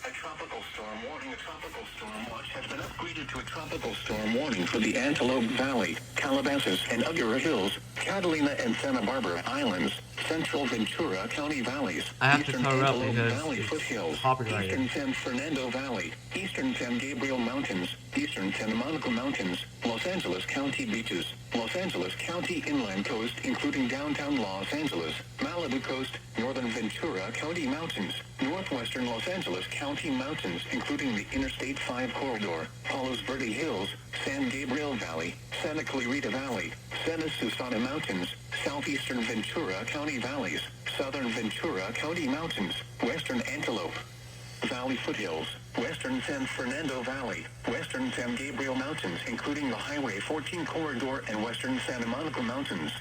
A tropical storm warning. A tropical storm watch has been upgraded to a tropical storm warning for the Antelope Valley, Calabasas and Agoura Hills, Catalina and Santa Barbara Islands, Central Ventura County Valleys, I have to Eastern cover up Antelope because Valley it's foothills, copyrighted. Eastern San Fernando Valley, Eastern San Gabriel Mountains, Eastern Santa Monica Mountains, Los Angeles County beaches, Los Angeles County inland coast including downtown Los Angeles, Malibu coast, Northern Ventura County mountains, northwestern Los Angeles County mountains including the Interstate 5 corridor, Palos Verde Hills, San Gabriel Valley, Santa Clarita Valley, Santa Susana Mountains, southeastern Ventura County valleys, southern Ventura County mountains, western Antelope Valley foothills, western San Fernando Valley, western San Gabriel Mountains including the Highway 14 corridor and western Santa Monica Mountains,